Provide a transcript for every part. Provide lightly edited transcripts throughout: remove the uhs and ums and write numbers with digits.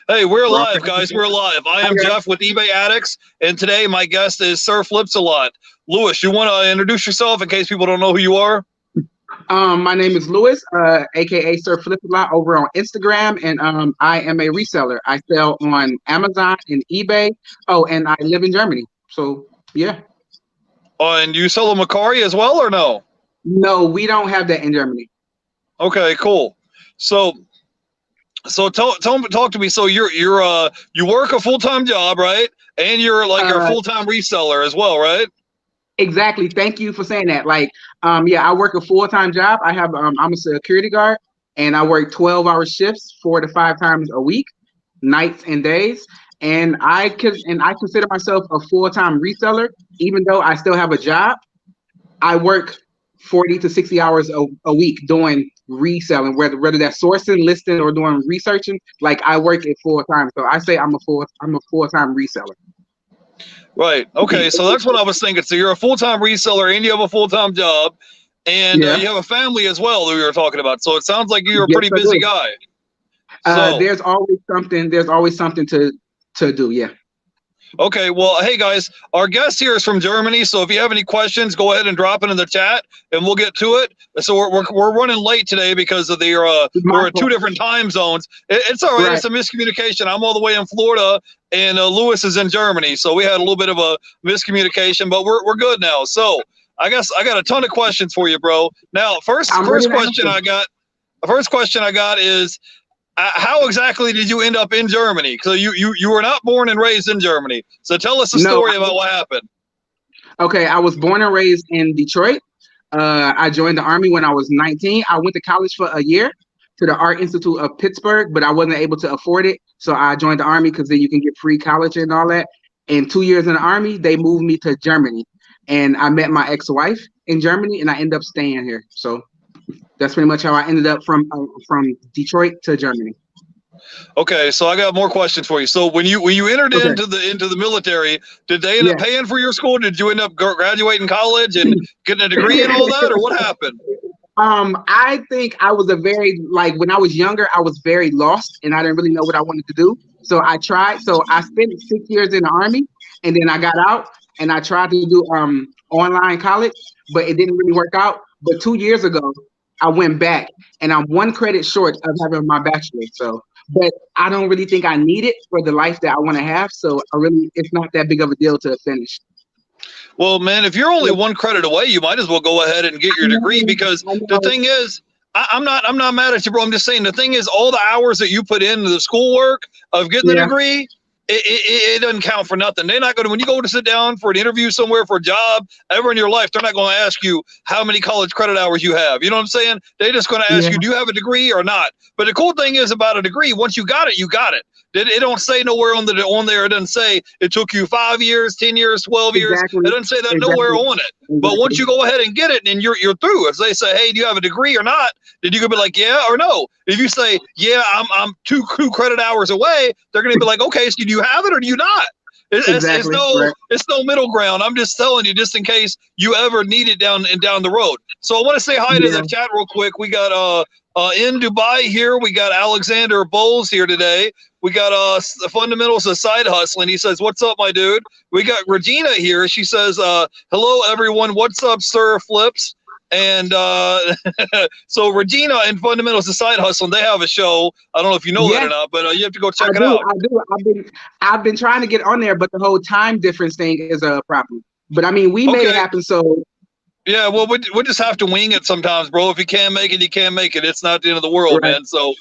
Hey, we're We're on live, guys. We're live. I am Okay. Jeff with eBay Addicts, and today my guest is Sir Flipz Alot. Lewis, you want to introduce yourself in case people don't know who you are? My name is Lewis, aka Sir Flipz Alot over on Instagram, and I am a reseller. I sell on Amazon and eBay. Oh, and I live in Germany. So yeah. And you sell a Macari as well, or no? No, we don't have that in Germany. Okay, cool. So, talk to me. So you work a full-time job, right? And you're a Uh, full-time reseller as well, right? exactly. Thank you for saying that. Yeah, I work a full-time job. I'm a security guard, and I work 12-hour shifts, 4 to 5 times a week, nights and days. And I consider myself a full-time reseller, even though I still have a job. I work 40 to 60 hours a week doing reselling, whether that's sourcing, listing, or doing researching. Like I work it full time. So I say I'm a full-time reseller. Right. Okay. So that's what I was thinking. So you're a full-time reseller and you have a full-time job, and Yeah. you have a family as well that we were talking about. So it sounds like you're a Yes, pretty I busy do. guy. So There's always something. There's always something to do. Yeah. okay. Well, hey guys, our guest here is from Germany. So if you have any questions, go ahead and drop it in the chat, and we'll get to it. So we're running late today because of the My we're in two fault. different time zones. It's all right. Right. It's a miscommunication. I'm all the way in Florida, and Lewis is in Germany. So we had a little bit of a miscommunication, but we're good now. So I guess I got a ton of questions for you, bro. Now, first I'm ready first to question answer. I got. The first question I got is, how exactly did you end up in Germany? So you were not born and raised in Germany. So tell us a No. story about what happened. Okay. I was born and raised in Detroit. I joined the army when I was 19. I went to college for a year to the Art Institute of Pittsburgh, but I wasn't able to afford it. So I joined the army because then you can get free college and all that. And 2 years in the army, they moved me to Germany. And I met my ex-wife in Germany, and I ended up staying here. So that's pretty much how I ended up from Detroit to Germany. Okay, so I got more questions for you. So when you entered Okay. into the military, did they end up Yeah. paying for your school? Did you end up graduating college and getting a degree and all that, or what happened? I think I was when I was younger, I was very lost and I didn't really know what I wanted to do. So I tried. So I spent 6 years in the army and then I got out and I tried to do online college, but it didn't really work out. But 2 years ago, I went back and I'm one credit short of having my bachelor's. So, but I don't really think I need it for the life that I want to have. So it's not that big of a deal to finish. Well, man, if you're only one credit away, you might as well go ahead and get I your degree, know, because I the know. thing is, I'm not mad at you, bro. I'm just saying the thing is, all the hours that you put into the schoolwork of getting the Yeah, degree, it doesn't count for nothing. They're not going to, when you go to sit down for an interview somewhere for a job ever in your life, they're not going to ask you how many college credit hours you have. You know what I'm saying? They're just going to ask yeah, you, do you have a degree or not? But the cool thing is about a degree, once you got it, you got it. It don't say nowhere on there. It doesn't say it took you 5 years, 10 years, 12 years. It exactly, doesn't say that nowhere exactly, on it. But once exactly. you go ahead and get it, and you're through. If they say, hey, do you have a degree or not? Then you could be like, yeah or no. If you say, yeah, I'm two credit hours away, they're gonna be like, okay, so do you have it or do you not? Exactly, right. It's no middle ground. I'm just telling you, just in case you ever need it down the road. So I want to say hi to Yeah, the chat real quick. We got in Dubai here. We got Alexander Bowles here today. We got the fundamentals of side hustling. He says, "What's up, my dude?" We got Regina here. She says, "Hello, everyone. What's up, Sir Flips?" And so Regina and Fundamentals of Side Hustling, they have a show. I don't know if you know that or yes, not, but you have to go I check it do. out. I do. I've been trying to get on there, but the whole time difference thing is a problem. But I mean, we made it Okay. happen. So Yeah, well, we just have to wing it sometimes, bro. If you can't make it, you can't make it. It's not the end of the world, right. man. So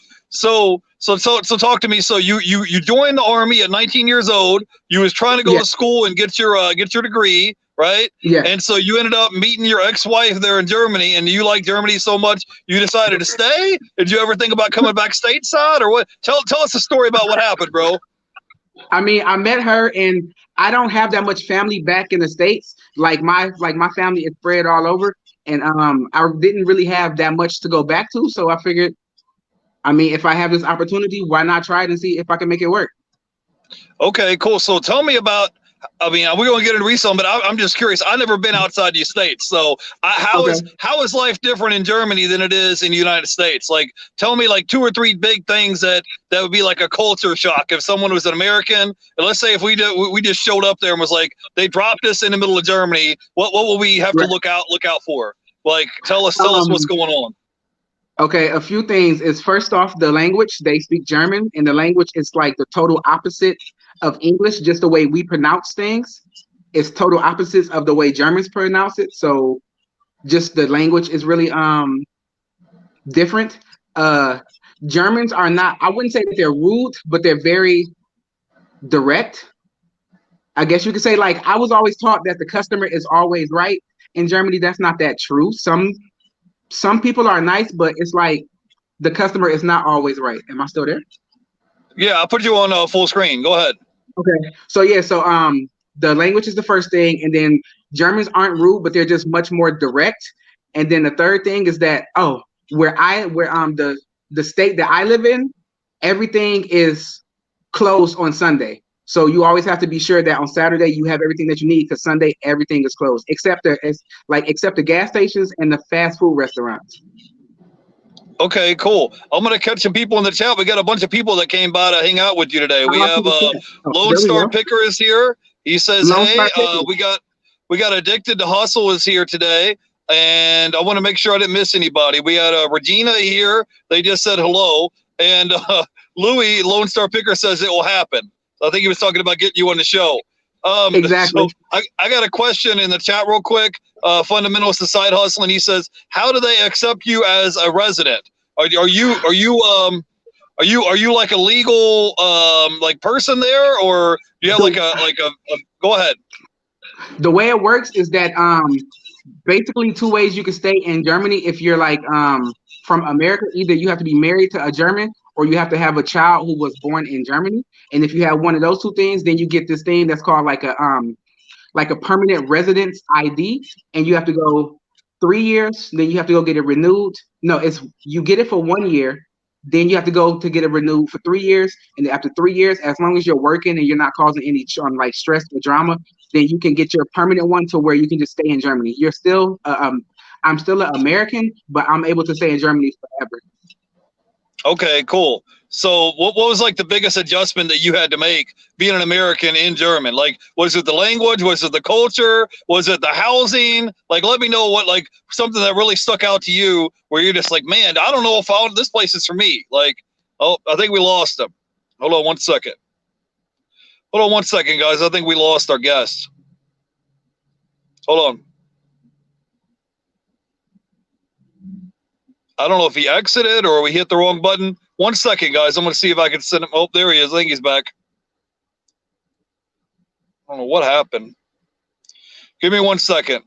talk to me. So you joined the army at 19 years old. You was trying to go Yeah, to school and get your degree, right? yeah. And so you ended up meeting your ex-wife there in Germany, and you like Germany so much you decided to stay. Did you ever think about coming back stateside, or what? Tell us a story about what happened, bro. I mean, I met her, and I don't have that much family back in the States. Like my family is spread all over, and I didn't really have that much to go back to. So I figured, I mean, if I have this opportunity, why not try it and see if I can make it work? Okay, cool. So tell me about I mean, we're going to get into resale, but I'm just curious. I've never been outside the States, so how Okay. is life different in Germany than it is in the United States? Like, tell me like 2 or 3 big things that would be like a culture shock if someone was an American. And let's say if we just showed up there and was like they dropped us in the middle of Germany, what will we have to Right. look out for? Like, tell us what's Um, going on. okay, a few things is first off the language. They speak German, and the language is like the total opposite of English, just the way we pronounce things. It's total opposites of the way Germans pronounce it. So just the language is really different. Uh Germans are not, I wouldn't say that they're rude, but they're very direct. I guess you could say, like, I was always taught that the customer is always right. In Germany, that's not that true. Some people are nice, but it's like the customer is not always right. Am I still there? Yeah, I'll put you on full screen. Go ahead. Okay. So yeah, so the language is the first thing, and then Germans aren't rude, but they're just much more direct. And then the third thing is that, oh, where the state that I live in, everything is closed on Sunday. So you always have to be sure that on Saturday you have everything that you need, because Sunday everything is closed except the gas stations and the fast food restaurants. Okay, cool. I'm gonna catch some people in the chat. We got a bunch of people that came by to hang out with you today. How We do I see have the chat? Oh, Lone there we Star go. Picker is here. He says, Lone "Hey, Star Pickers. we got Addicted to Hustle is here today, and I want to make sure I didn't miss anybody. We had Regina here. They just said hello, and Louis Lone Star Picker says it will happen. So I think he was talking about getting you on the show. Exactly. So I got a question in the chat real quick. Fundamentalist to Side Hustle, and he says, how do they accept you as a resident? Are you like a legal like person there, or do you have like The a go ahead? the way it works is that basically two ways you can stay in Germany if you're like from America. Either you have to be married to a German, or you have to have a child who was born in Germany. And if you have one of those two things, then you get this thing that's called like a permanent residence ID, and you have to go 3 years. Then you have to go get it renewed. No, it's you get it for 1 year. Then you have to go to get it renewed for 3 years, and after 3 years, as long as you're working and you're not causing any like stress or drama, then you can get your permanent one to where you can just stay in Germany. You're still, I'm still an American, but I'm able to stay in Germany forever. Okay, cool. So what was like the biggest adjustment that you had to make being an American in German? Like, was it the language? Was it the culture? Was it the housing? Like, let me know what like something that really stuck out to you where you're just like, man, I don't know if this place is for me. Like, oh, I think we lost him. Hold on one second. Hold on one second, guys. I think we lost our guest. Hold on. I don't know if he exited or we hit the wrong button. 1 second, guys. I'm going to see if I can send him. Oh, there he is. I think he's back. I don't know what happened. Give me 1 second.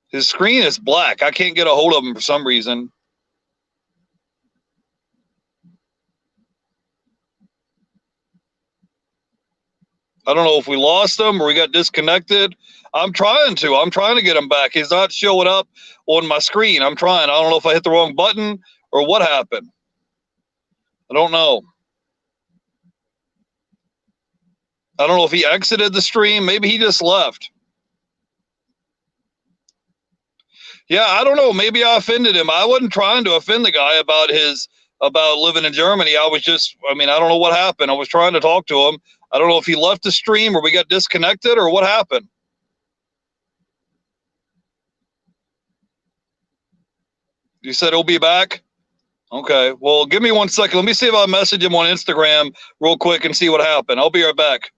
His screen is black. I can't get a hold of him for some reason. I don't know if we lost him or we got disconnected. I'm trying to get him back. He's not showing up on my screen. I'm trying. I don't know if I hit the wrong button or what happened. I don't know. I don't know if he exited the stream. Maybe he just left. Yeah, I don't know. Maybe I offended him. I wasn't trying to offend the guy about living in Germany. I was just, I mean, I don't know what happened. I was trying to talk to him. I don't know if he left the stream or we got disconnected or what happened. You said he'll be back? Okay. Well, give me 1 second. Let me see if I message him on Instagram real quick and see what happened. I'll be right back.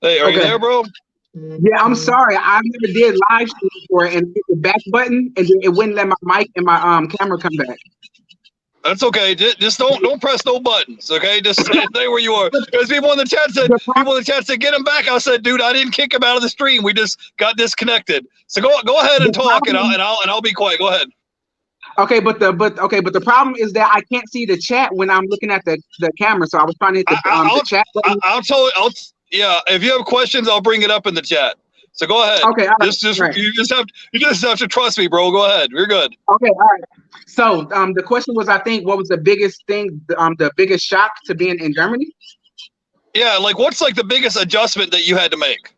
Hey, are you Okay. there, bro? Yeah, I'm sorry. I never did live stream before and hit the back button and then it wouldn't let my mic and my camera come back. That's okay. Just don't press no buttons. Okay, just stay where you are. Because people in the chat said get him back. I said, dude, I didn't kick him out of the stream. We just got disconnected. So go ahead and The talk, and problem, I'll be quiet. Go ahead. okay, but the problem is that I can't see the chat when I'm looking at the camera. So I was trying to hit the chat button. I'll tell you. Yeah, if you have questions, I'll bring it up in the chat. So go ahead. Okay, all right, Just all right. you just have to trust me, bro. Go ahead. You're good. Okay, all right. So the question was, I think, what was the biggest thing, the biggest shock to being in Germany? Yeah, like what's like the biggest adjustment that you had to make?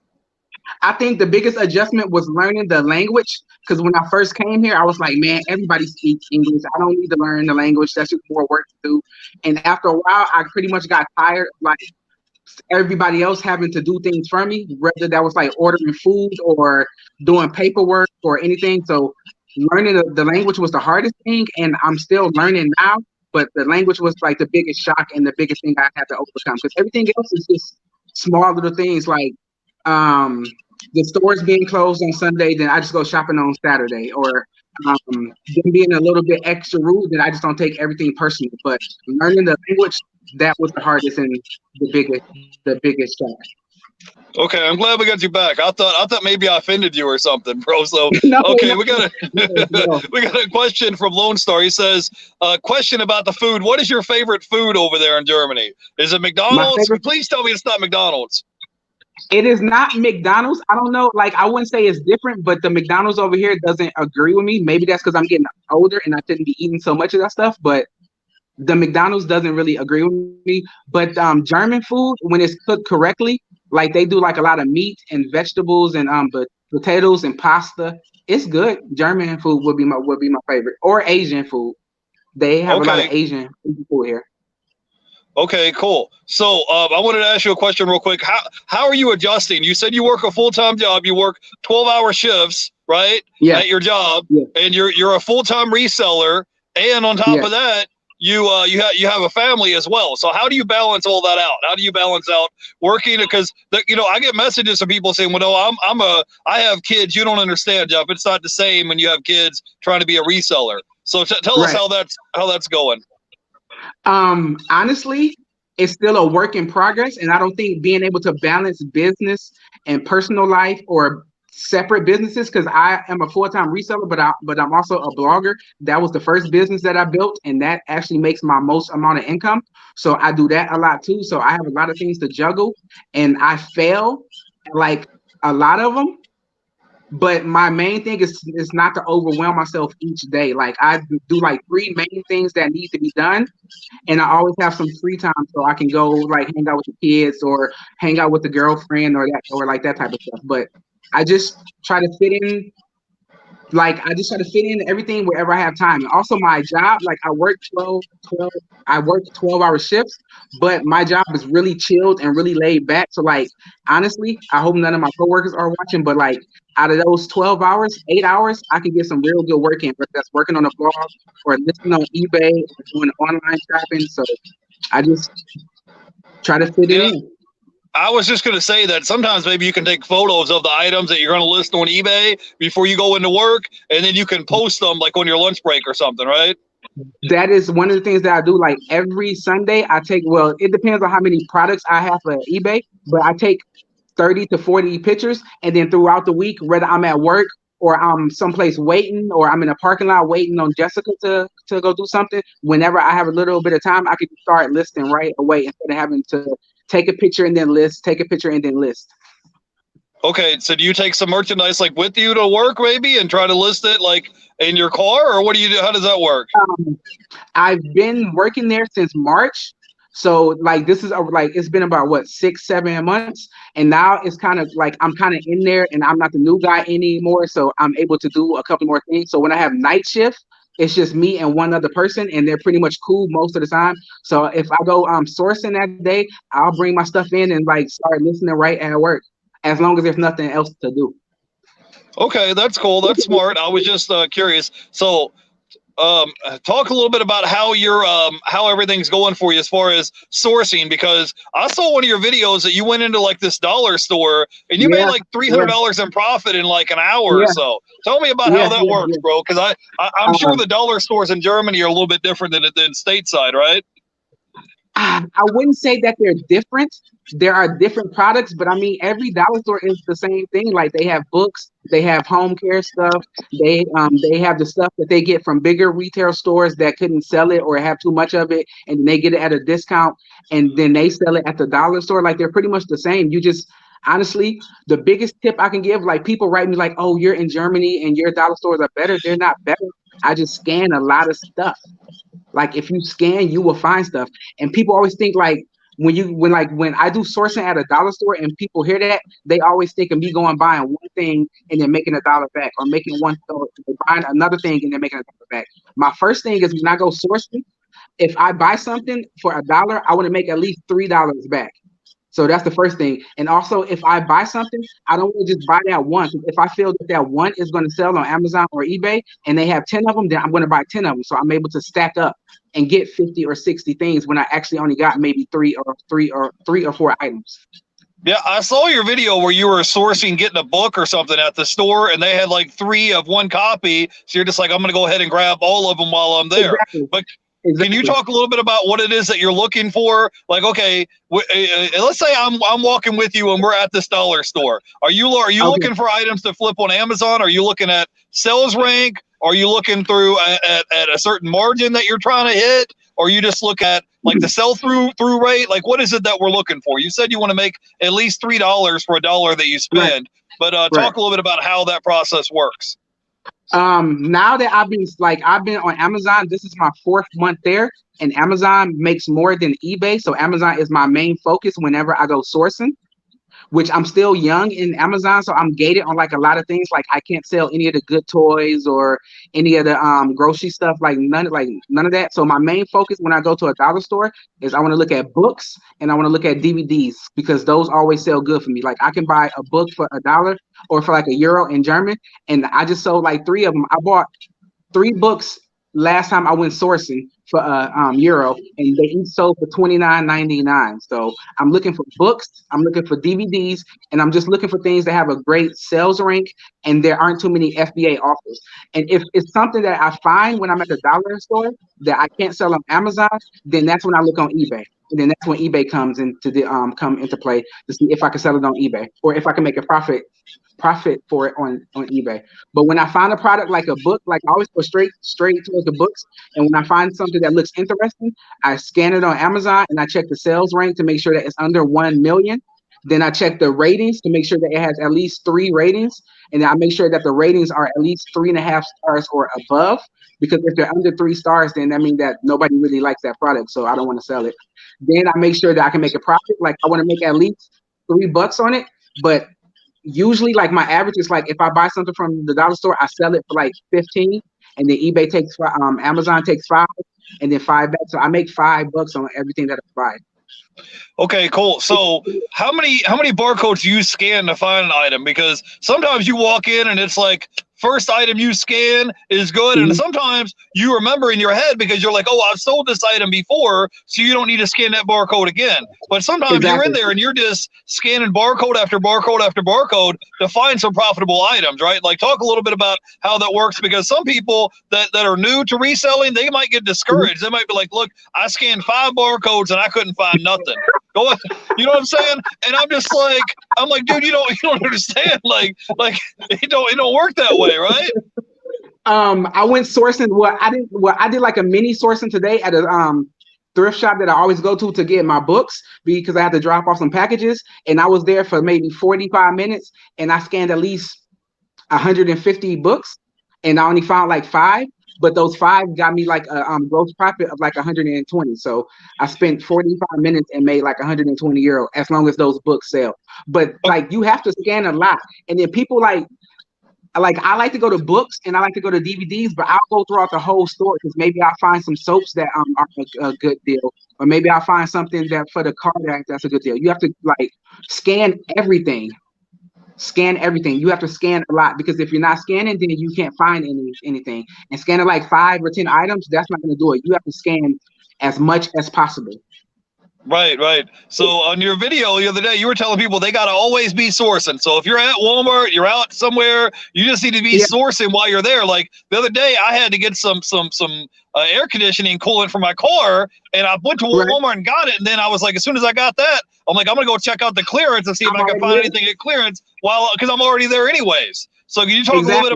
I think the biggest adjustment was learning the language. Because when I first came here, I was like, man, everybody speaks English. I don't need to learn the language. That's just more work to do. And after a while, I pretty much got tired, like everybody else having to do things for me, whether that was like ordering food or doing paperwork or anything. So learning the language was the hardest thing, and I'm still learning now. But the language was like the biggest shock and the biggest thing I had to overcome because everything else is just small little things like um, the stores being closed on Sunday, then I just go shopping on Saturday, or them being a little bit extra rude, then I just don't take everything personal. But learning the language, that was the hardest and the biggest shock. Okay, I'm glad we got you back. I thought maybe I offended you or something, bro. So No, okay, no, we got no. we got a question from Lone Star. He says, question about the food. What is your favorite food over there in Germany? Is it My McDonald's? favorite. Please tell me it's not McDonald's. It is not McDonald's. I don't know. Like I wouldn't say it's different, but the McDonald's over here doesn't agree with me. Maybe that's because I'm getting older and I shouldn't be eating so much of that stuff. But the McDonald's doesn't really agree with me. But German food, when it's cooked correctly, like they do like a lot of meat and vegetables and but potatoes and pasta. It's good. German food would be my favorite, or Asian food. They have a lot of Okay, Asian food here. okay, cool. So I wanted to ask you a question real quick. How are you adjusting? You said you work a full-time job. You work 12-hour shifts, right, Yeah, at your job, yeah, and you're a full-time reseller, and on top yeah. of that, you have a family as well. So how do you balance all that out? How do you balance out working? Because I get messages from people saying, "Well, no, I have kids. You don't understand, Jeff. It's not the same when you have kids trying to be a reseller." So tell us Right. how that's going. Honestly, it's still a work in progress, and I don't think being able to balance business and personal life or separate businesses, because I am a full-time reseller, but I'm also a blogger. That was the first business that I built, and that actually makes my most amount of income. So I do that a lot too. So I have a lot of things to juggle, and I fail at like a lot of them. But my main thing is not to overwhelm myself each day. Like I do like three main things that need to be done, and I always have some free time so I can go like hang out with the kids or hang out with the girlfriend or that or like that type of stuff. But I just try to fit in I just try to fit in everything wherever I have time. And also my job, like I work 12-hour shifts, but my job is really chilled and really laid back. So like honestly, I hope none of my coworkers are watching, but like out of those 12 hours, 8 hours, I can get some real good work in, whether that's working on a blog or listing on eBay or doing online shopping. So I just try to fit it Yeah, in. I was just going to say that sometimes maybe you can take photos of the items that you're going to list on eBay before you go into work, and then you can post them like on your lunch break or something, right? That is one of the things that I do. Like every Sunday, well, it depends on how many products I have for eBay, but I take 30 to 40 pictures. And then throughout the week, whether I'm at work or I'm someplace waiting or I'm in a parking lot waiting on Jessica to go do something, whenever I have a little bit of time, I can start listing right away instead of having to take a picture and then list, take a picture and then list. Okay, so do you take some merchandise like with you to work maybe and try to list it like in your car, or what do you do? How does that work? Um, I've been working there since March. So like this is like it's been about what 6-7 months, and now it's kind of like I'm kind of in there, and I'm not the new guy anymore. So I'm able to do a couple more things. So when I have night shift, it's just me and one other person, and they're pretty much cool most of the time. So if I go sourcing that day, I'll bring my stuff in and like start listening right at work, as long as there's nothing else to do. Okay, that's cool. That's smart. I was just curious. So talk a little bit about how how everything's going for you as far as sourcing, because I saw one of your videos that you went into like this dollar store and you made Yeah, like yeah, $300 in profit in like an hour or yeah, so. Tell me about how yeah, that yeah, works, yeah. bro, because I'm sure Um, the dollar stores in Germany are a little bit different than stateside, right? I wouldn't say that they're different. There are different products, but I mean, every dollar store is the same thing. Like they have books, they have home care stuff, they have the stuff that they get from bigger retail stores that couldn't sell it or have too much of it, and they get it at a discount, and then they sell it at the dollar store. Like they're pretty much the same. You just honestly, the biggest tip I can give, like people write me like, "Oh, you're in Germany and your dollar stores are better." They're not better. I just scan a lot of stuff. Like if you scan, you will find stuff. And people always think like when I do sourcing at a dollar store and people hear that, they always think of me going buying one thing and then making a dollar back, or making one or buying another thing and then making a dollar back. My first thing is when I go sourcing, if I buy something for $1, I want to make at least $3 back. So that's the first thing. And also, if I buy something, I don't want to just buy that one. If I feel that that one is going to sell on Amazon or eBay and they have 10 of them, then I'm going to buy 10 of them. So I'm able to stack up and get 50 or 60 things when I actually only got maybe three or four items. Yeah, I saw your video where you were sourcing, getting a book or something at the store, and they had like three of one copy. So you're just like, I'm going to go ahead and grab all of them while I'm there. Exactly. But can you Exactly. talk a little bit about what it is that you're looking for? Like, okay, let's say I'm walking with you and we're at this dollar store. Are you Okay. looking for items to flip on Amazon? Are you looking at sales rank? Are you looking through at a certain margin that you're trying to hit? Or you just look at like the sell through rate? Like, what is it that we're looking for? You said you want to make at least $3 for a dollar that you Right. spend, but Right. talk a little bit about how that process works. Now that I've been on Amazon, this is my fourth month there, and Amazon makes more than eBay. So Amazon is my main focus whenever I go sourcing, which I'm still young in Amazon, so I'm gated on like a lot of things. Like I can't sell any of the good toys or any of the grocery stuff, like none of that. So my main focus when I go to a dollar store is I want to look at books and I want to look at DVDs because those always sell good for me. Like I can buy a book for $1 or for like €1 in German, and I just sold like three of them. I bought three books last time I went sourcing for euro, and they each sold for 29.99. So I'm looking for books, I'm looking for DVDs, and I'm just looking for things that have a great sales rank and there aren't too many FBA offers. And if it's something that I find when I'm at the dollar store that I can't sell on Amazon, then that's when I look on eBay. And then that's when eBay comes into the come into play to see if I can sell it on eBay or if I can make a profit for it on eBay. But when I find a product like a book, like I always go straight towards the books. And when I find something that looks interesting, I scan it on Amazon and I check the sales rank to make sure that it's under 1 million. Then I check the ratings to make sure that it has at least 3 ratings. And then I make sure that the ratings are at least 3.5 stars or above. Because if they're under 3 stars, then that means that nobody really likes that product. So I don't want to sell it. Then I make sure that I can make a profit. Like I want to make at least $3 on it. But usually like my average is like if I buy something from the dollar store, I sell it for like 15, and then eBay takes Amazon takes 5, and then 5 back. So I make $5 on everything that I buy. Okay, cool. So how many barcodes do you scan to find an item? Because sometimes you walk in and it's like first item you scan is good, and Mhm. sometimes you remember in your head because you're like, oh, I've sold this item before, so you don't need to scan that barcode again. But sometimes you're in Exactly. there and you're just scanning barcode after barcode after barcode to find some profitable items, right? Like talk a little bit about how that works, because some people that are new to reselling, they might get Mhm. discouraged. They might be like, look, I scanned 5 barcodes and I couldn't find nothing. Go on, you know what I'm saying? And I'm like, dude, you don't understand. Like it don't work that way, right? I went sourcing. I did like a mini sourcing today at a thrift shop that I always go to get my books because I had to drop off some packages, and I was there for maybe 45 minutes, and I scanned at least 150 books, and I only found like 5. But those 5 got me like a gross profit of like 120. So I spent 45 minutes and made like €120 as long as those books sell. But like you have to scan a lot, and then people like I like to go to books and I like to go to DVDs, but I'll go throughout the whole store because maybe I'll find some soaps that are a good deal, or maybe I'll find something that for the car that's a good deal. You have to like scan everything. Scan everything. You have to scan a lot because if you're not scanning, then you can't find anything. And scanning like 5 or 10 items, that's not going to do it. You have to scan as much as possible. Right, right. So on your video the other day, you were telling people they got to always be sourcing. So if you're at Walmart, you're out somewhere, you just need to be sourcing while you're there. Like the other day, I had to get some air conditioning coolant for my car, and I went to Walmart and got it. And then I was like, as soon as I got that, I'm like, I'm gonna go check out the clearance and see if I can find anything at clearance because I'm already there anyways. So can you talk a little bit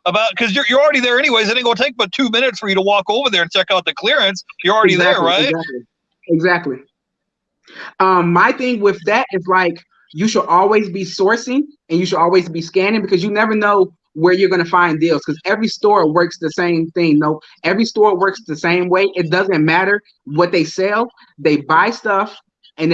about because you're already there anyways? It ain't gonna take but 2 minutes for you to walk over there and check out the clearance. You're already there, right? Exactly. My thing with that is like you should always be sourcing and you should always be scanning because you never know where you're going to find deals because every store works the same thing. No, every store works the same way. It doesn't matter what they sell. They buy stuff and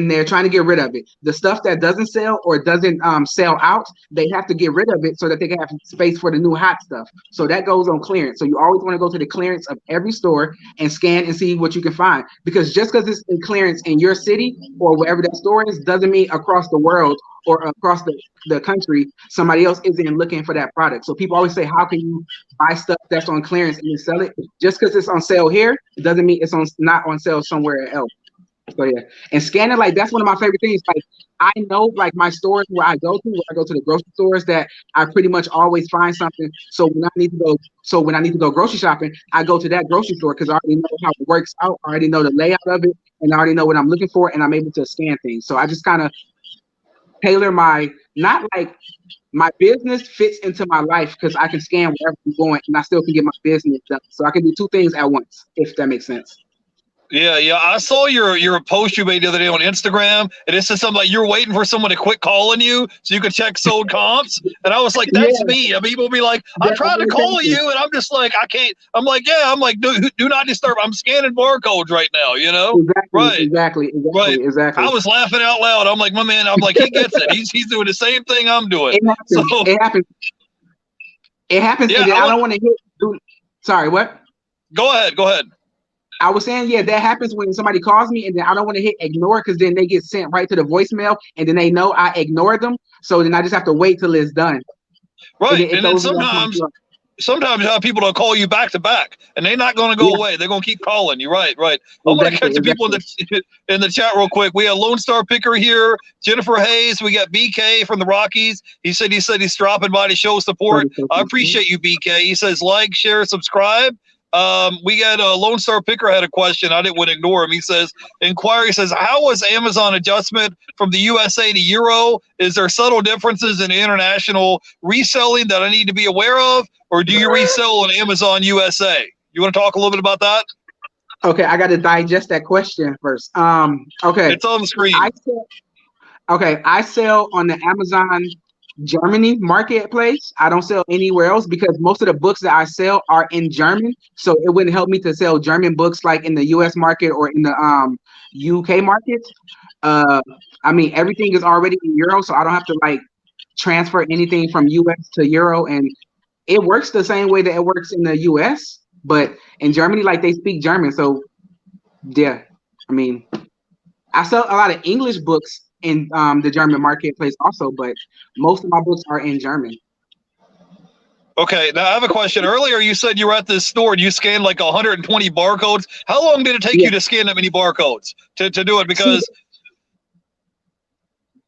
they're trying to get rid of it. The stuff that doesn't sell or doesn't sell out, they have to get rid of it so that they can have space for the new hot stuff. So that goes on clearance. So you always want to go to the clearance of every store and scan and see what you can find. Because just because it's in clearance in your city or wherever that store is doesn't mean across the world or across the country somebody else isn't looking for that product. So people always say, how can you buy stuff that's on clearance and you sell it? Just because it's on sale here, it doesn't mean it's not on sale somewhere else. So yeah, and scanning, like that's one of my favorite things. Like I know like my stores where I go to the grocery stores that I pretty much always find something. So when I need to go grocery shopping, I go to that grocery store because I already know how it works out. I already know the layout of it and I already know what I'm looking for and I'm able to scan things. So I just kind of tailor not like my business fits into my life because I can scan wherever I'm going and I still can get my business done. So I can do 2 things at once, if that makes sense. Yeah. I saw your post you made the other day on Instagram, and it said something like you're waiting for someone to quit calling you so you could check sold comps. And I was like, that's me. I mean, people be like, I'm trying to call you, and I'm just like, I can't. I'm like, do not disturb. I'm scanning barcodes right now, you know? Exactly. I was laughing out loud. I'm like, my man, I'm like, he gets it. He's doing the same thing I'm doing. It happens. Yeah, and I don't want to hit. Sorry, what? Go ahead. I was saying, yeah, that happens when somebody calls me and then I don't want to hit ignore because then they get sent right to the voicemail and then they know I ignored them. So then I just have to wait till it's done. Right. And then sometimes people will call you back to back and they're not going to go away. They're going to keep calling you. Right. I'm going to catch the people in the chat real quick. We have Lone Star Picker here, Jennifer Hayes. We got BK from the Rockies. He said he's dropping by to show support. I appreciate you, BK. He says like, share, subscribe. We got Lone Star Picker had a question. I wouldn't ignore him. He says, inquiry says, how was Amazon adjustment from the USA to Euro? Is there subtle differences in international reselling that I need to be aware of? Or do you resell on Amazon USA? You want to talk a little bit about that? Okay, I got to digest that question first. Okay. It's on the screen. I sell on the Amazon Germany marketplace. I don't sell anywhere else because most of the books that I sell are in German. So it wouldn't help me to sell German books like in the US market or in the UK market. I mean, everything is already in Euro, so I don't have to like transfer anything from US to Euro. And it works the same way that it works in the US, but in Germany, like they speak German. So yeah, I mean, I sell a lot of English books in the German marketplace also, but most of my books are in German. Okay, now I have a question. Earlier you said you were at this store and you scanned like 120 barcodes. How long did it take you to scan that many barcodes to do it? Because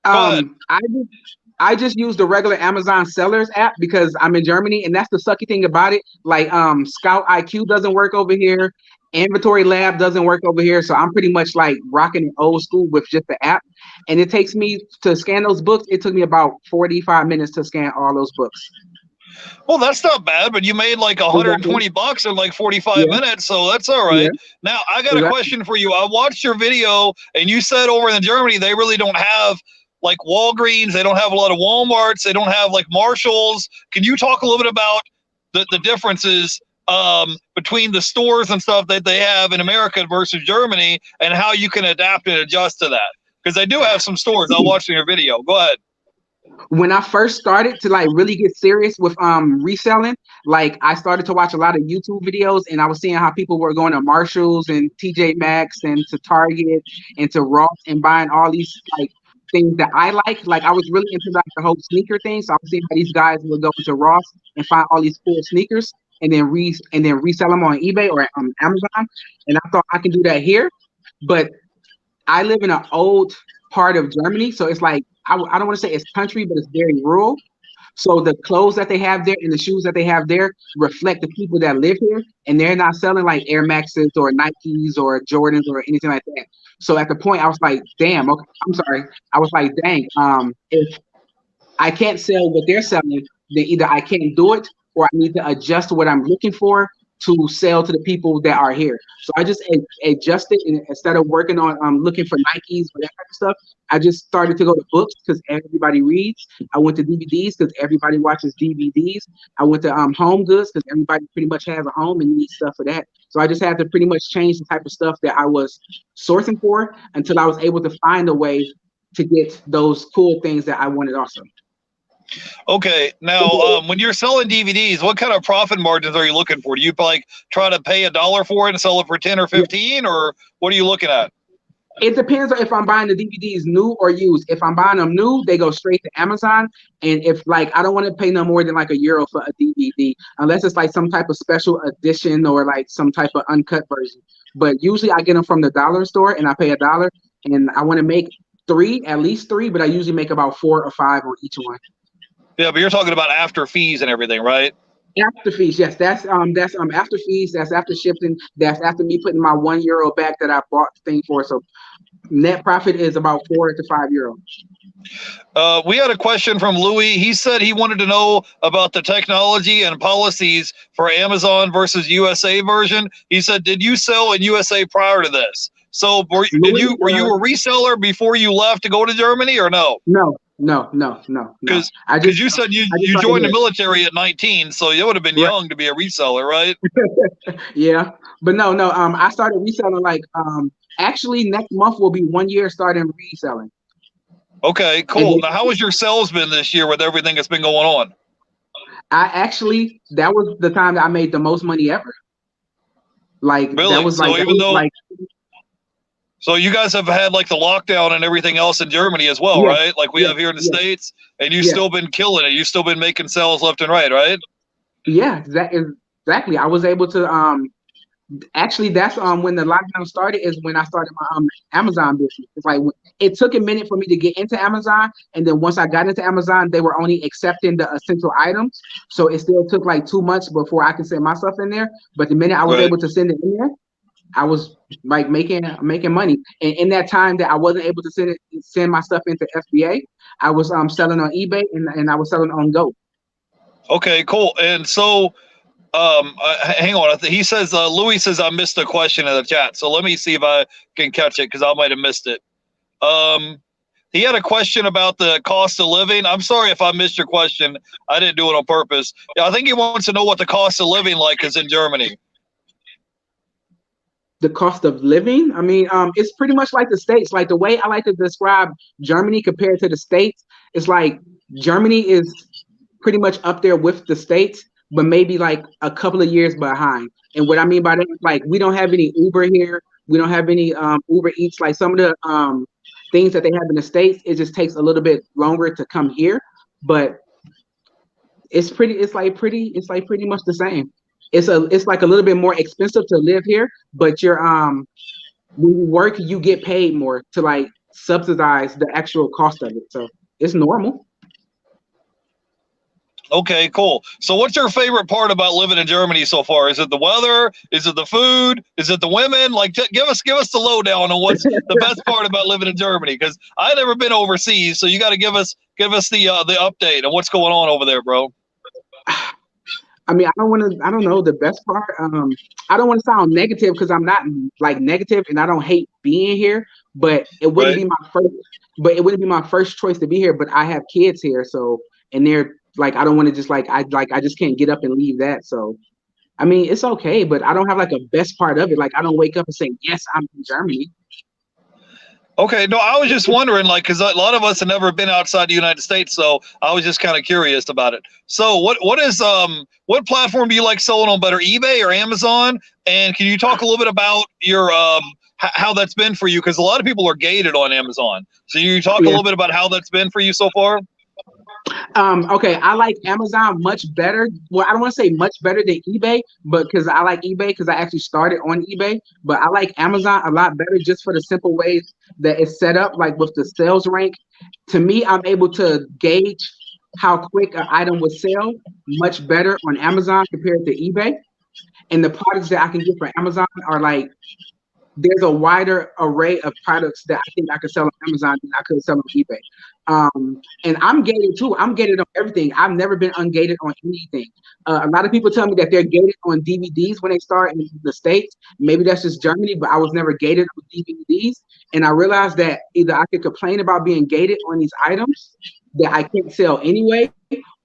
I just use the regular Amazon sellers app because I'm in Germany, and that's the sucky thing about it. Like Scout IQ doesn't work over here. Inventory Lab doesn't work over here, so I'm pretty much like rocking it old school with just the app. And it takes me to scan those books. It took me about 45 minutes to scan all those books. Well, that's not bad, but you made like $120 in like 45 minutes, so that's all right. Now, I got a question for you. I watched your video, and you said over in Germany they really don't have like Walgreens. They don't have a lot of Walmarts. They don't have like Marshalls. Can you talk a little bit about the differences between the stores and stuff that they have in America versus Germany and how you can adapt and adjust to that? Because they do have some stores. I watched in your video. Go ahead. When I first started to like really get serious with reselling, like I started to watch a lot of YouTube videos and I was seeing how people were going to Marshalls and TJ Maxx and to Target and to Ross and buying all these like things that I like. Like I was really into like the whole sneaker thing. So I was seeing how these guys would go into Ross and find all these cool sneakers and then resell them on eBay or Amazon. And I thought I can do that here, but I live in an old part of Germany, so it's like I don't want to say it's country, but it's very rural. So the clothes that they have there and the shoes that they have there reflect the people that live here, and they're not selling like Air Maxes or Nikes or Jordans or anything like that. So at the point, I was like, damn, okay, I'm sorry. I was like, dang, if I can't sell what they're selling, then either I can't do it or I need to adjust what I'm looking for to sell to the people that are here. So I just adjusted, and instead of working on looking for Nikes or that kind of stuff, I just started to go to books because everybody reads. I went to DVDs because everybody watches DVDs. I went to home goods because everybody pretty much has a home and needs stuff for that. So I just had to pretty much change the type of stuff that I was sourcing for until I was able to find a way to get those cool things that I wanted also. Okay, now when you're selling DVDs, what kind of profit margins are you looking for? Do you like try to pay $1 for it and sell it for 10 or 15, or what are you looking at? It depends on if I'm buying the DVDs new or used. If I'm buying them new, they go straight to Amazon. And if like I don't want to pay no more than like €1 for a DVD, unless it's like some type of special edition or like some type of uncut version. But usually I get them from the dollar store and I pay $1, and I want to make at least three, but I usually make about 4 or 5 on each one. Yeah, but you're talking about after fees and everything, right? After fees, yes. That's after fees. That's after shipping. That's after me putting my €1 back that I bought the thing for. So net profit is about €4 to €5. We had a question from Louis. He said he wanted to know about the technology and policies for Amazon versus USA version. He said, "Did you sell in USA prior to this? So were you a reseller before you left to go to Germany, or no?" No. Because you said you joined the military at 19, so you would have been young to be a reseller, right? Yeah, but no. I started reselling like actually next month will be 1 year starting reselling. Okay, cool. Now, how has your sales been this year with everything that's been going on? That was the time that I made the most money ever. Like really? That was like So you guys have had like the lockdown and everything else in Germany as well, right? Like we have here in the States, and you've still been killing it. You've still been making sales left and right, right? Yeah, exactly. I was able to actually that's when the lockdown started is when I started my Amazon business. It's like it took a minute for me to get into Amazon, and then once I got into Amazon, they were only accepting the essential items. So it still took like 2 months before I could send my stuff in there. But the minute I was able to send it in there, I was like making money. And in that time that I wasn't able to send my stuff into FBA, I was selling on eBay and I was selling on Go. Okay, cool. And so hang on. He says Louis says I missed a question in the chat. So let me see if I can catch it because I might have missed it. He had a question about the cost of living. I'm sorry if I missed your question. I didn't do it on purpose. Yeah, I think he wants to know what the cost of living like is in Germany. The cost of living, I mean, it's pretty much like the States. Like the way I like to describe Germany compared to the States, it's like Germany is pretty much up there with the States, but maybe like a couple of years behind. And what I mean by that is like we don't have any Uber here. We don't have any Uber Eats. Like some of the things that they have in the States, it just takes a little bit longer to come here. But it's pretty much the same. It's like a little bit more expensive to live here, but you're when you work, you get paid more to like subsidize the actual cost of it. So it's normal. Okay, cool. So what's your favorite part about living in Germany so far? Is it the weather? Is it the food? Is it the women? Like give us the lowdown on what's the best part about living in Germany, because I've never been overseas, so you got to give us the update on what's going on over there, bro. I mean, I don't know the best part. I don't want to sound negative because I'm not like negative and I don't hate being here, but it wouldn't be my first choice to be here, but I have kids here. So, and they're like, I don't want to just I just can't get up and leave that. So, I mean, it's okay, but I don't have like a best part of it. Like I don't wake up and say, yes, I'm in Germany. Okay, no, I was just wondering, like, because a lot of us have never been outside the United States, so I was just kind of curious about it. So, what platform do you like selling on better, eBay or Amazon? And can you talk a little bit about your how that's been for you, because a lot of people are gated on Amazon. So you talk a Yeah. little bit about how that's been for you so far. Okay, I like Amazon much better. Well, I don't want to say much better than eBay, but because I like eBay because I actually started on eBay. But I like Amazon a lot better just for the simple ways that it's set up, like with the sales rank. To me, I'm able to gauge how quick an item would sell much better on Amazon compared to eBay. And the products that I can get from Amazon are like there's a wider array of products that I think I could sell on Amazon than I could sell on eBay. And I'm gated too. I'm gated on everything. I've never been ungated on anything. A lot of people tell me that they're gated on DVDs when they start in the States. Maybe that's just Germany, but I was never gated on DVDs. And I realized that either I could complain about being gated on these items that I can't sell anyway,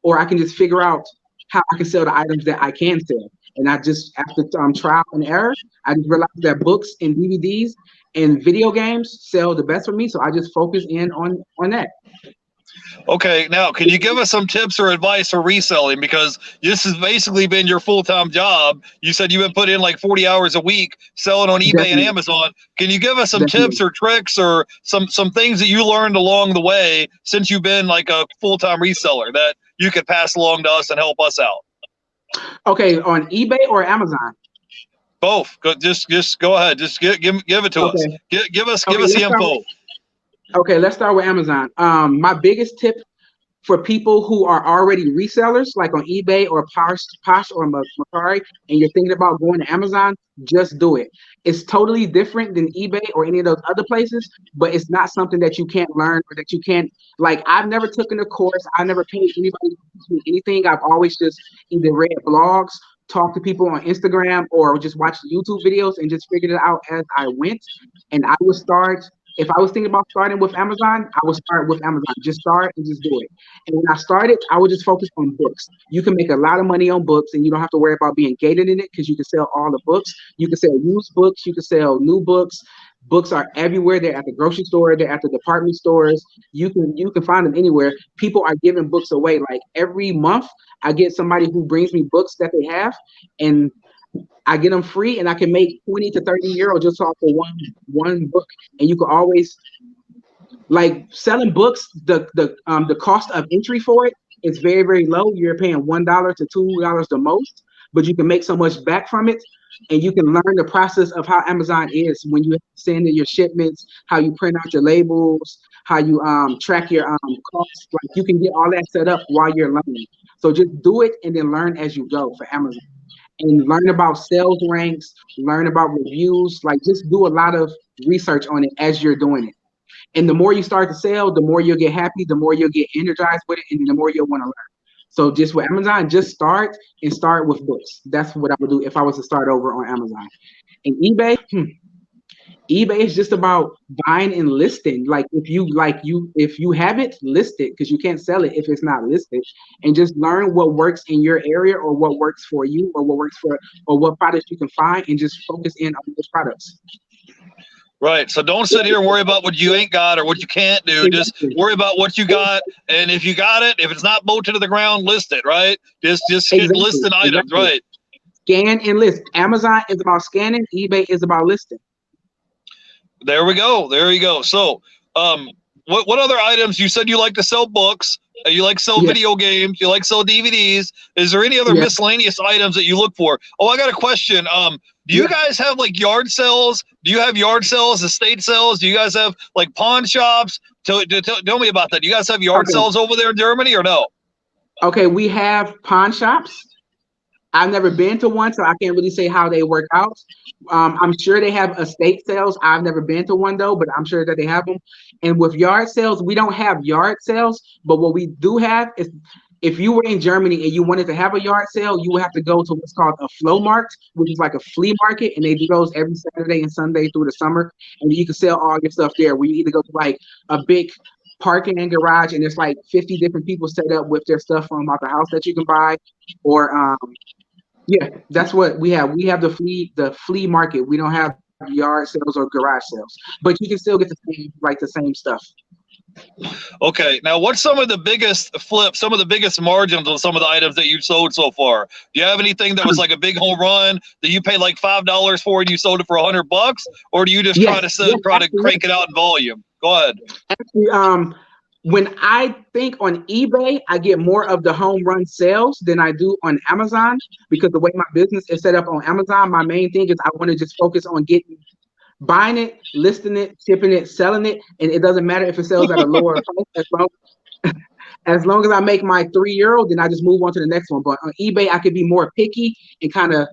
or I can just figure out how I can sell the items that I can sell. And I just, after trial and error, I just realized that books and DVDs and video games sell the best for me. So I just focus in on that. Okay, now can you give us some tips or advice for reselling? Because this has basically been your full-time job. You said you've been putting in like 40 hours a week selling on eBay Definitely. and Amazon. Can you give us some Definitely. tips or tricks or some things that you learned along the way since you've been like a full-time reseller that you could pass along to us and help us out? Okay, on eBay or Amazon? Both. Just go ahead. Just give it to us. Okay. Give us Okay, the info. let's start with Amazon. My biggest tip for people who are already resellers, like on eBay or Posh or Mercari, and you're thinking about going to Amazon, just do it. It's totally different than eBay or any of those other places, but it's not something that you can't learn or that you can't, like, I've never taken a course. I never paid anybody to teach me anything. I've always just either read blogs, talked to people on Instagram, or just watched YouTube videos and just figured it out as I went. And I would start, if I was thinking about starting with Amazon, I would start with Amazon. Just start and just do it. And when I started, I would just focus on books. You can make a lot of money on books and you don't have to worry about being gated in it because you can sell all the books. You can sell used books. You can sell new books. Books are everywhere. They're at the grocery store. They're at the department stores. You can find them anywhere. People are giving books away. Like every month, I get somebody who brings me books that they have, and I get them free, and I can make 20 to 30 euros just off of one book. And you can always, like, selling books, the cost of entry for it is very, very low. You're paying $1 to $2 the most, but you can make so much back from it. And you can learn the process of how Amazon is when you send in your shipments, how you print out your labels, how you track your costs. Like, you can get all that set up while you're learning. So just do it and then learn as you go for Amazon. And learn about sales ranks, learn about reviews, like just do a lot of research on it as you're doing it. And the more you start to sell, the more you'll get happy, the more you'll get energized with it, and the more you'll want to learn. So just with Amazon, just start with books. That's what I would do if I was to start over on Amazon. And eBay is just about buying and listing. Like if you have it, list it because you can't sell it if it's not listed. And just learn what works in your area or what works for you or what products you can find and just focus in on those products. Right. So don't sit here and worry about what you ain't got or what you can't do. Just worry about what you got. And if you got it, if it's not bolted to the ground, list it, right? Just Exactly. listing items, right? Scan and list. Amazon is about scanning. eBay is about listing. There we go. There you go. So what other items? You said you like to sell books. You like to sell video games. You like to sell DVDs. Is there any other miscellaneous items that you look for? Oh, I got a question. Do you guys have like yard sales? Do you have yard sales, estate sales? Do you guys have like pawn shops? Tell me about that. Do you guys have yard sales over there in Germany or no? Okay, we have pawn shops. I've never been to one, so I can't really say how they work out. I'm sure they have estate sales. I've never been to one though, but I'm sure that they have them. And with yard sales, we don't have yard sales, but what we do have is if you were in Germany and you wanted to have a yard sale, you would have to go to what's called a Flohmarkt, which is like a flea market, and they do those every Saturday and Sunday through the summer, and you can sell all your stuff there. Where you either go to like a big parking and garage, and there's like 50 different people set up with their stuff from out the house that you can buy, or that's what we have. We have the flea market. We don't have yard sales or garage sales, but you can still get the same stuff. Okay, now what's some of the biggest flips, some of the biggest margins on some of the items that you sold so far? Do you have anything that was like a big home run that you paid like $5 for and you sold it for $100, or do you just try Yes, to yes, try to actually, crank it out in volume? Go ahead. actually, when I think on eBay, I get more of the home run sales than I do on Amazon because the way my business is set up on Amazon, my main thing is I want to just focus on getting buying it, listing it, shipping it, selling it, and it doesn't matter if it sells at a lower price as long as I make my €3, then I just move on to the next one. But on eBay, I could be more picky and kind of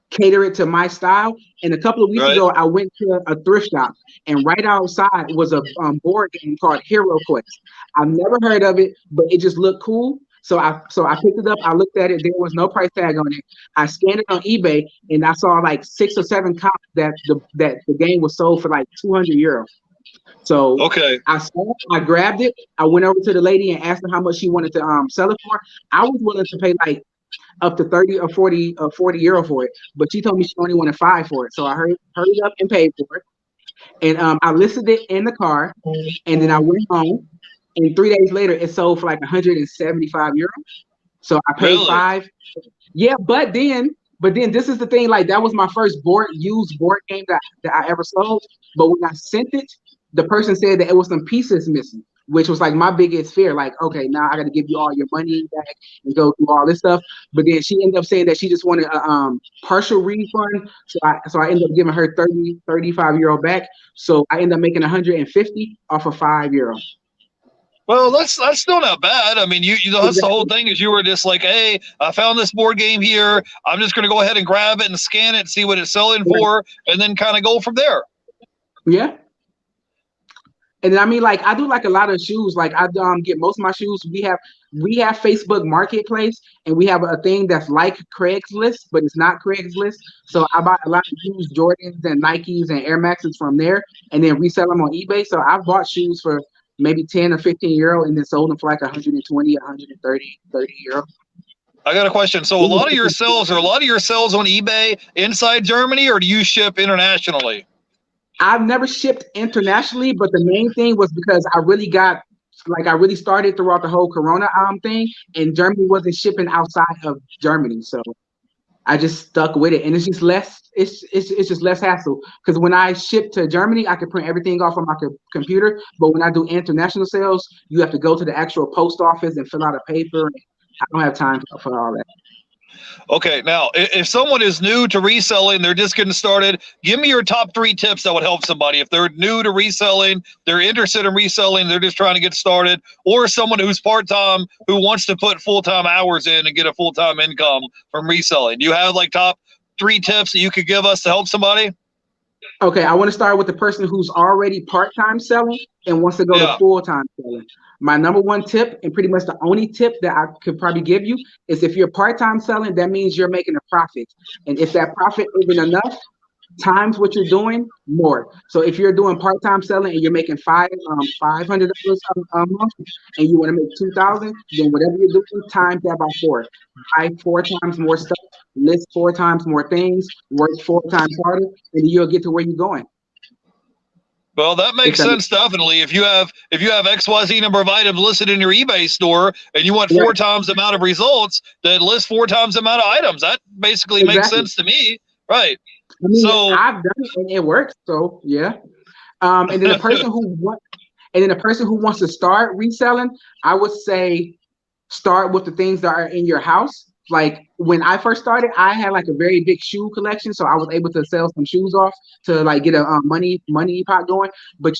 cater it to my style. And a couple of weeks Right. ago, I went to a thrift shop, and right outside was a board game called Hero Quest. I've never heard of it, but it just looked cool. So I picked it up. I looked at it. There was no price tag on it. I scanned it on eBay, and I saw like 6 or 7 copies that the game was sold for like €200. So Okay. I grabbed it. I went over to the lady and asked her how much she wanted to sell it for. I was willing to pay like up to 30 or 40 € for it, but she told me she only wanted 5 for it. So I hurried up and paid for it, and I listed it in the car, and then I went home. And 3 days later, it sold for like €175. So I paid Really? 5. Yeah, but then this is the thing. Like that was my first used board game that I ever sold. But when I sent it, the person said that it was some pieces missing, which was like my biggest fear. Like, okay, now I got to give you all your money back and go through all this stuff. But then she ended up saying that she just wanted a partial refund. So I ended up giving her 35 € back. So I ended up making 150 off of €5. Well, that's still not bad. I mean, you know, that's the whole Exactly. thing is you were just like, hey, I found this board game here. I'm just going to go ahead and grab it and scan it, see what it's selling Right. for, and then kind of go from there. Yeah. And I mean, like I do like a lot of shoes. Like I get most of my shoes. We have Facebook Marketplace, and we have a thing that's like Craigslist, but it's not Craigslist. So I buy a lot of used Jordans and Nikes and Air Maxes from there, and then resell them on eBay. So I've bought shoes for maybe 10 or 15 € and then sold them for like 120, 130 €. I got a question. So a lot of your sales are a lot of your sales on eBay inside Germany, or do you ship internationally? I've never shipped internationally, but the main thing was because I really started throughout the whole Corona thing, and Germany wasn't shipping outside of Germany, so I just stuck with it, and it's just less. It's just less hassle because when I ship to Germany, I can print everything off on my computer, but when I do international sales, you have to go to the actual post office and fill out a paper. I don't have time for all that. Okay, now if someone is new to reselling, they're just getting started, give me your top 3 tips that would help somebody. If they're new to reselling, they're interested in reselling, they're just trying to get started, or someone who's part-time who wants to put full-time hours in and get a full-time income from reselling. Do you have like top 3 tips that you could give us to help somebody? Okay, I want to start with the person who's already part-time selling and wants to go to Yeah. full-time selling. My number one tip, and pretty much the only tip that I could probably give you, is if you're part-time selling, that means you're making a profit. And if that profit isn't enough, times what you're doing more. So if you're doing part-time selling and you're making $500 a month and you want to make 2,000, then whatever you're doing, times that by 4. Buy 4 times more stuff, list 4 times more things, work 4 times harder, and you'll get to where you're going. Well, that If makes that sense definitely. If you have XYZ number of items listed in your eBay store and you want makes four right, times the amount of results, then list 4 times the amount of items. That basically makes exactly. sense to me. Right. I mean, So I've done it and it works. So yeah. And then the person who wants to start reselling, I would say start with the things that are in your house. Like when I first started, I had like a very big shoe collection, so I was able to sell some shoes off to like get a money pot going. But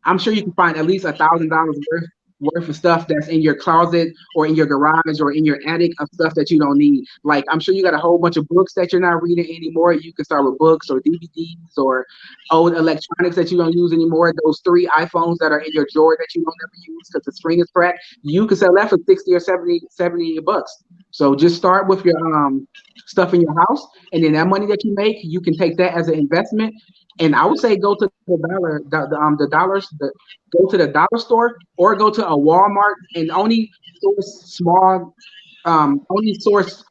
I'm sure you can find at least $1,000 worth of stuff that's in your closet or in your garage or in your attic of stuff that you don't need. Like I'm sure you got a whole bunch of books that you're not reading anymore. You can start with books or DVDs or old electronics that you don't use anymore. Those 3 iPhones that are in your drawer that you don't ever use because the screen is cracked. You can sell that for 60 or 70 bucks. So just start with your stuff in your house, and then that money that you make, you can take that as an investment. And I would say go to the dollars, go to the dollar store or go to a Walmart and only source small, only source.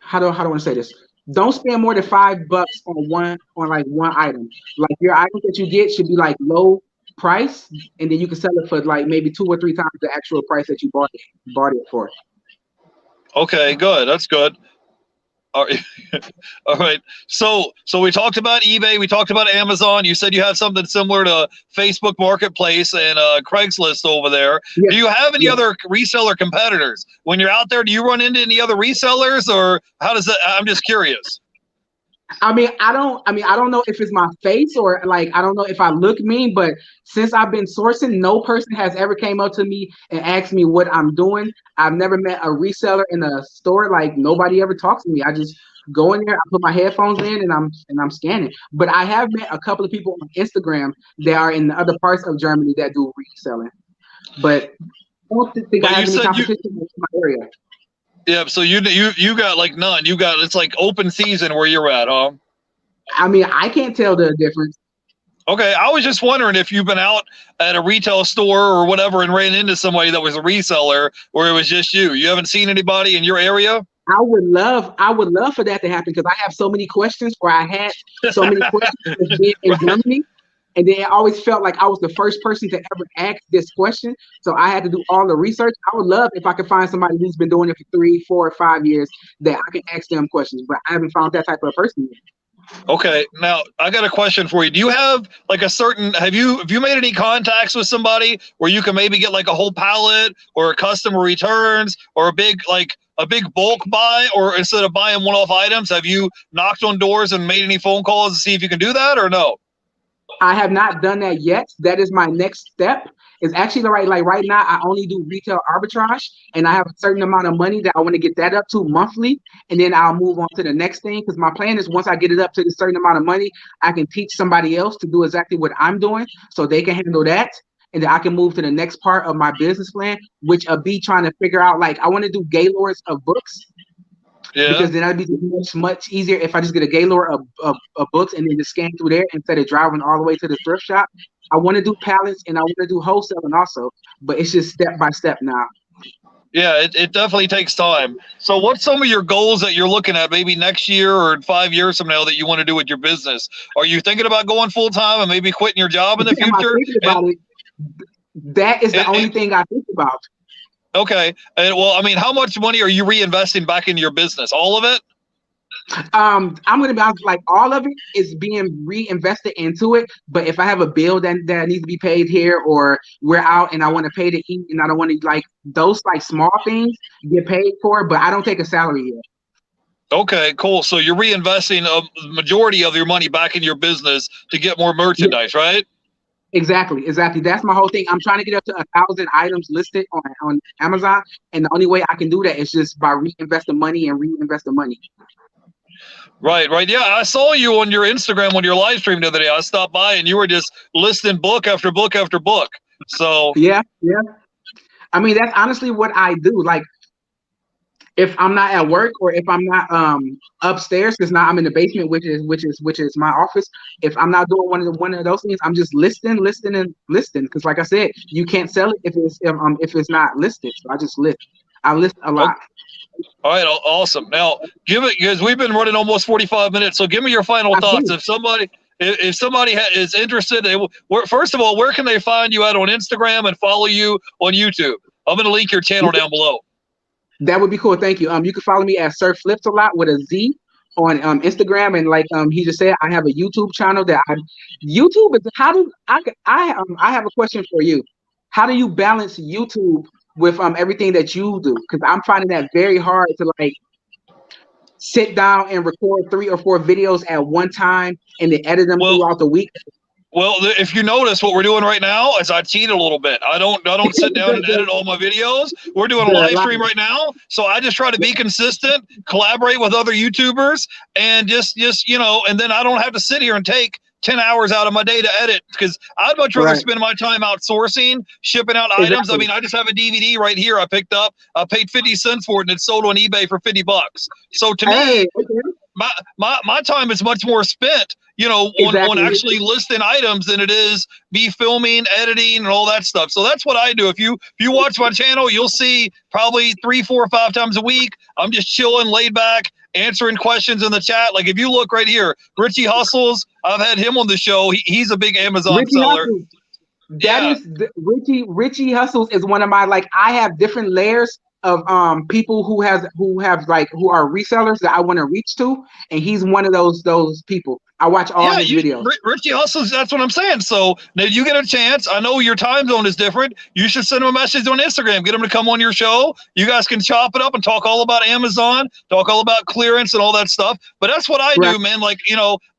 How do I want to say this? Don't spend more than $5 on like one item. Like your item that you get should be like low. price, and then you can sell it for like maybe 2 or 3 times the actual price that you bought it for. Okay, good. That's good. All right. All right. So we talked about eBay. We talked about Amazon. You said you have something similar to Facebook Marketplace and Craigslist over there. Yes, Do you have any yes. other reseller competitors when you're out there? Do you run into any other resellers, or how does that? I'm just curious. I don't know if it's my face or like I don't know if I look mean, but since I've been sourcing, no person has ever came up to me and asked me what I'm doing. I've never met a reseller in a store. Like nobody ever talks to me. I just go in there, I put my headphones in, and I'm scanning. But I have met a couple of people on Instagram that are in the other parts of Germany that do reselling. But I don't think I But you have any said you. competition in my area. Yeah. So you got like none. You got it's like open season where you're at, huh? I mean, I can't tell the difference. Okay, I was just wondering if you've been out at a retail store or whatever and ran into somebody that was a reseller, or it was just you. You haven't seen anybody in your area? I would love for that to happen because I have so many questions, or I had so many questions with being in Right. Germany, and then I always felt like I was the first person to ever ask this question. So I had to do all the research. I would love if I could find somebody who's been doing it for 3, 4, or 5 years that I can ask them questions, but I haven't found that type of person yet. Okay, now I got a question for you. Do you have like a certain have you made any contacts with somebody where you can maybe get like a whole pallet or a customer returns or a big bulk buy, or instead of buying one-off items, have you knocked on doors and made any phone calls to see if you can do that or no? I have not done that yet. That is my next step. Is actually right now I only do retail arbitrage and I have a certain amount of money that I want to get that up to monthly and then I'll move on to the next thing because my plan is once I get it up to a certain amount of money, I can teach somebody else to do exactly what I'm doing so they can handle that. And then I can move to the next part of my business plan, which I'll be trying to figure out like I want to do gaylords of books Yeah. because then that'd be much easier if I just get a gaylord of books and then just scan through there instead of driving all the way to the thrift shop. I want to do pallets and I want to do wholesaling also, but it's just step by step now. Yeah, it definitely takes time. So what's some of your goals that you're looking at maybe next year or 5 years from now that you want to do with your business? Are you thinking about going full time and maybe quitting your job in the Am I future? thinking And, about it? That is the and only thing I think about. okay. And well, I mean, how much money are you reinvesting back into your business? All of it? I'm gonna be honest, like all of it is being reinvested into it. But if I have a bill that needs to be paid here, or we're out and I want to pay to eat, and I don't want to like those like small things get paid for, but I don't take a salary yet. Okay, cool. So you're reinvesting a majority of your money back in your business to get more Yeah, merchandise, right? exactly. That's my whole thing. I'm trying to get up to 1,000 items listed on Amazon, and the only way I can do that is just by reinvesting money and reinvesting money. Right, right. Yeah, I saw you on your Instagram on your live stream the other day. I stopped by and you were just listing book after book after book. So Yeah. I mean, that's honestly what I do. Like, if I'm not at work or if I'm not upstairs, because now I'm in the basement, which is my office. If I'm not doing one of those things, I'm just listing. Because, like I said, you can't sell it if it's not listed. So I just list. I list a lot. all right, awesome. Now, give it because we've been running almost 45 minutes. So, give me your final thoughts. Absolutely. If somebody is interested, first of all, where can they find you at on Instagram and follow you on YouTube? I'm going to link your channel down below. That would be cool. Thank you. You can follow me at Sir Flipz Alot with a Z on Instagram, and like he just said, I have a YouTube channel YouTube is how do I have a question for you. How do you balance YouTube with everything that you do? Because I'm finding that very hard to like sit down and record 3 or 4 videos at one time and then edit them Well, throughout the week. Well, if you notice, what we're doing right now is I cheat a little bit. I don't sit down and edit all my videos. We're doing a live stream right now, so I just try to be consistent, collaborate with other YouTubers, and just and then I don't have to sit here and take 10 hours out of my day to edit because I'd much rather spend my time outsourcing, shipping out items. I mean, I just have a DVD right here I picked up. I paid 50 cents for it, and it's sold on eBay for $50. So to me, my time is much more spent on actually listing items than it is me filming, editing, and all that stuff. So that's what I do. If you watch my channel, you'll see probably 3, 4, 5 times a week. I'm just chilling, laid back, answering questions in the chat. Like if you look right here, Richie Hustles, I've had him on the show. He's a big Amazon seller. That Yeah. is Richie Hustles is one of my, like, I have different layers of people who are resellers that I want to reach to, and he's one of those people. I watch all Yeah, his videos. Richie Hustles. That's what I'm saying. So now you get a chance. I know your time zone is different. You should send him a message on Instagram. Get him to come on your show. You guys can chop it up and talk all about Amazon, talk all about clearance and all that stuff. But that's what I Right. do, man. Like,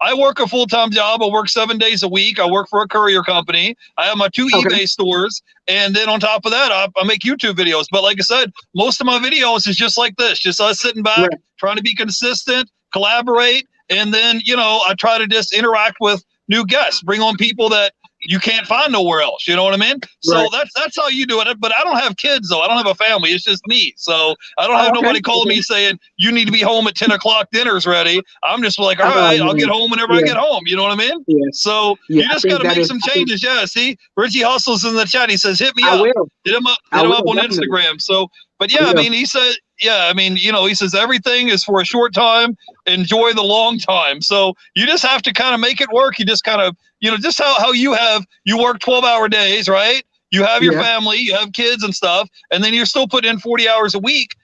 I work a full-time job. I work 7 days a week. I work for a courier company. I have my 2 Okay. eBay stores. And then on top of that, I make YouTube videos. But like I said, most of my videos is just like this, just us sitting back, Right. trying to be consistent, collaborate. And then, I try to just interact with new guests, bring on people that you can't find nowhere else. You know what I mean? So Right. that's how you do it. But I don't have kids, though. I don't have a family. It's just me. So I don't Oh, have okay. nobody calling me saying, you need to be home at 10 o'clock. Dinner's ready. I'm just like, all right, I'll get home whenever I get home. You know what I mean? Yeah. So Yeah, you just got to make some changes. Yeah. See, Richie Hustles in the chat. He says, hit me I up. will. Hit him up. I Hit him will, up on definitely. Instagram. So, but yeah, I mean, he said, yeah, I mean, he says everything is for a short time. Enjoy the long time. So you just have to kind of make it work. You just kind of, just how you work 12-hour days, right? You have your family, you have kids and stuff, and then you're still putting in 40 hours a week,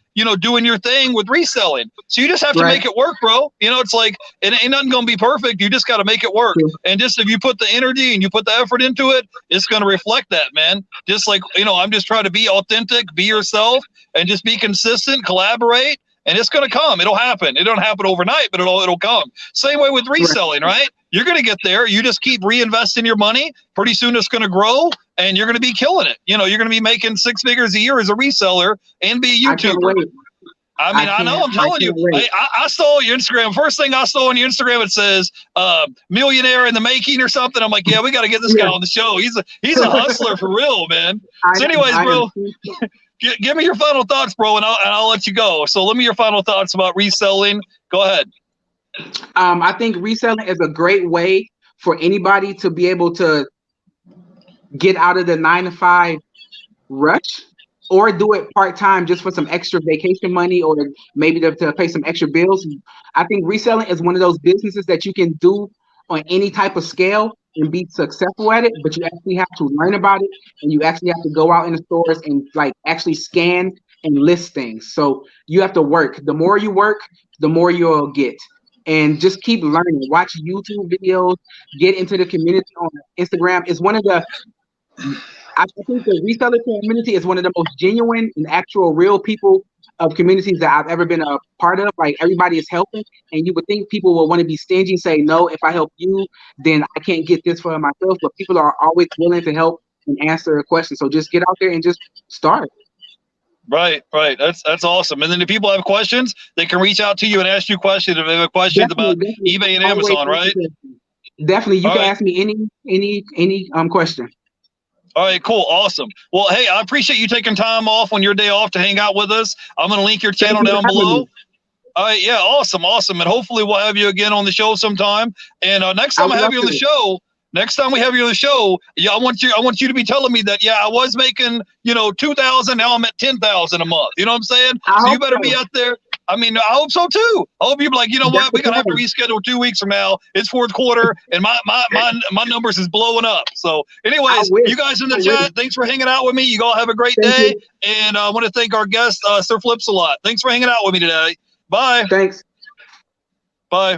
doing your thing with reselling. So you just have to make it work, bro. It's like, it ain't nothing going to be perfect. You just got to make it work. And just if you put the energy and you put the effort into it, it's going to reflect that, man. Just like, I'm just trying to be authentic, be yourself, and just be consistent, collaborate, and it's going to come. It'll happen. It don't happen overnight, but it'll come. Same way with reselling, right? You're going to get there. You just keep reinvesting your money. Pretty soon it's going to grow, and you're going to be killing it. You're going to be making 6 figures a year as a reseller and be a YouTuber. I mean, I know. I'm telling you. I stole your Instagram. First thing I stole on your Instagram, it says "millionaire in the making" or something. I'm like, yeah, we got to get this guy on the show. He's a hustler for real, man. So, anyways, bro, give me your final thoughts, bro, and I'll let you go. So, let me your final thoughts about reselling. Go ahead. I think reselling is a great way for anybody to be able to get out of the 9-to-5 rush, or do it part-time just for some extra vacation money, or maybe to pay some extra bills. I think reselling is one of those businesses that you can do on any type of scale and be successful at it, but you actually have to learn about it, and you actually have to go out in the stores and like actually scan and list things. So you have to work. The more you work, the more you'll get. And just keep learning. Watch YouTube videos. Get into the community on Instagram. It's one of the I think the reseller community is one of the most genuine and actual real people of communities that I've ever been a part of. Like, everybody is helping, and you would think people will want to be stingy and say, no, if I help you, then I can't get this for myself. But people are always willing to help and answer a question. So just get out there and just start. Right. That's awesome. And then if people have questions, they can reach out to you and ask you questions if they have questions about eBay and Amazon, right? Definitely. You can ask me any question. All right, cool. Awesome. Well, hey, I appreciate you taking time off on your day off to hang out with us. I'm going to link your channel down below. All right. Yeah. Awesome. And hopefully we'll have you again on the show sometime. And next time I have you on the show, yeah, I want you to be telling me that, yeah, I was making, 2,000. Now I'm at 10,000 a month. You know what I'm saying? So you better be out there. I mean, I hope so too. I hope you're like, you know what? We're going to have to reschedule 2 weeks from now. It's fourth quarter and my numbers is blowing up. So anyways, you guys in the chat, thanks for hanging out with me. You all have a great day. And I want to thank our guest, Sir Flipz Alot. Thanks for hanging out with me today. Bye. Thanks. Bye.